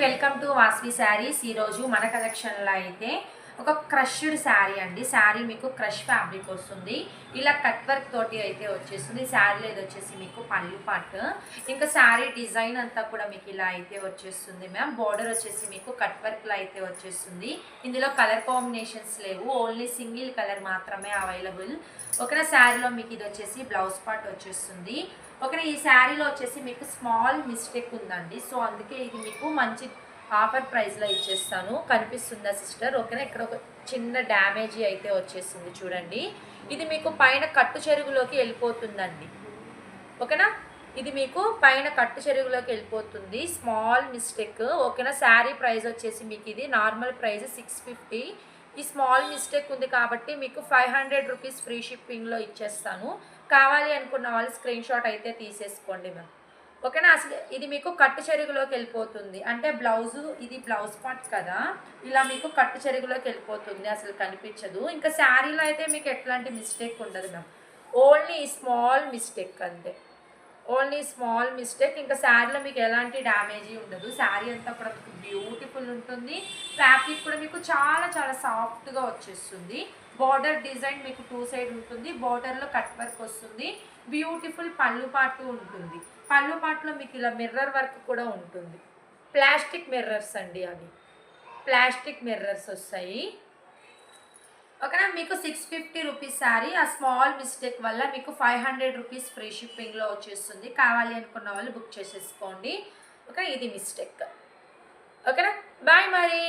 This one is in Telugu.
Welcome to Vasvi saris. ఈరోజు మన కలెక్షన్లో అయితే ఒక క్రష్డ్ శారీ అండి. శారీ మీకు క్రష్ ఫ్యాబ్రిక్ వస్తుంది. ఇలా కట్ వర్క్ తోటి అయితే వచ్చేస్తుంది. శారీలో ఇది వచ్చేసి మీకు పళ్ళు పార్ట్. ఇంకా శారీ డిజైన్ అంతా కూడా మీకు ఇలా అయితే వచ్చేస్తుంది మ్యామ్. బోర్డర్ వచ్చేసి మీకు కట్ వర్క్లో అయితే వచ్చేస్తుంది. ఇందులో కలర్ కాంబినేషన్స్ లేవు, ఓన్లీ సింగిల్ కలర్ మాత్రమే అవైలబుల్. ఒకనా శారీలో మీకు ఇది వచ్చేసి బ్లౌజ్ పార్ట్ వచ్చేస్తుంది. ఓకే, ఈ శారీలో వచ్చేసి మీకు స్మాల్ మిస్టేక్ ఉందండి. సో అందుకే ఇది మీకు మంచి ఆఫర్ ప్రైస్లో ఇచ్చేస్తాను. కనిపిస్తుందా సిస్టర్? ఓకేనా, ఇక్కడ ఒక చిన్న డ్యామేజీ అయితే వచ్చేసింది చూడండి. ఇది మీకు పైన కట్టు చెరుగులోకి వెళ్ళిపోతుందండి. ఓకేనా, ఇది మీకు పైన కట్టు చెరుగులోకి వెళ్ళిపోతుంది, స్మాల్ మిస్టేక్. ఓకేనా, శారీ ప్రైస్ వచ్చేసి మీకు ఇది నార్మల్ ప్రైస్ 650. ఈ స్మాల్ మిస్టేక్ ఉంది కాబట్టి మీకు 500 రూపీస్ ఫ్రీ షిప్పింగ్లో ఇచ్చేస్తాను. కావాలి అనుకున్న వాళ్ళు స్క్రీన్ షాట్ అయితే తీసేసుకోండి మ్యామ్. ఓకేనా, అసలు ఇది మీకు కట్టు చెరుగులోకి వెళ్ళిపోతుంది. అంటే బ్లౌజు, ఇది బ్లౌజ్ పార్ట్ కదా, ఇలా మీకు కట్టు చెరుగులోకి వెళ్ళిపోతుంది, అసలు కనిపించదు. ఇంకా శారీలో అయితే మీకు ఎట్లాంటి మిస్టేక్ ఉండదు మ్యామ్, ఓన్లీ స్మాల్ మిస్టేక్ అంతే, ఓన్లీ స్మాల్ మిస్టేక్. ఇంకా శారీలో మీకు ఎలాంటి డ్యామేజీ ఉండదు. శారీ అంతా కూడా మీకు బ్యూటిఫుల్ ఉంటుంది. ఫ్యాబ్రిక్ కూడా మీకు చాలా చాలా సాఫ్ట్గా వచ్చేస్తుంది. బార్డర్ డిజైన్ మీకు 2 సైడ్ ఉంటుంది. బార్డర్లో కట్ వర్క్ వస్తుంది. బ్యూటిఫుల్ పళ్ళు పాటు ఉంటుంది. పళ్ళు పాటులో మీకు ఇలా మిర్రర్ వర్క్ కూడా ఉంటుంది. ప్లాస్టిక్ మిర్రర్స్ అండి, అవి ప్లాస్టిక్ మిర్రర్స్ వస్తాయి. ఓకేనా, మీకు 650 రూపీస్ శారీ. ఆ స్మాల్ మిస్టేక్ వల్ల మీకు 500 రూపీస్ ఫ్రీ షిప్పింగ్లో వచ్చేస్తుంది. కావాలి అనుకున్న వాళ్ళు బుక్ చేసేసుకోండి. ఓకే, ఇది మిస్టేక్. ఓకేనా, బాయ్ మరి.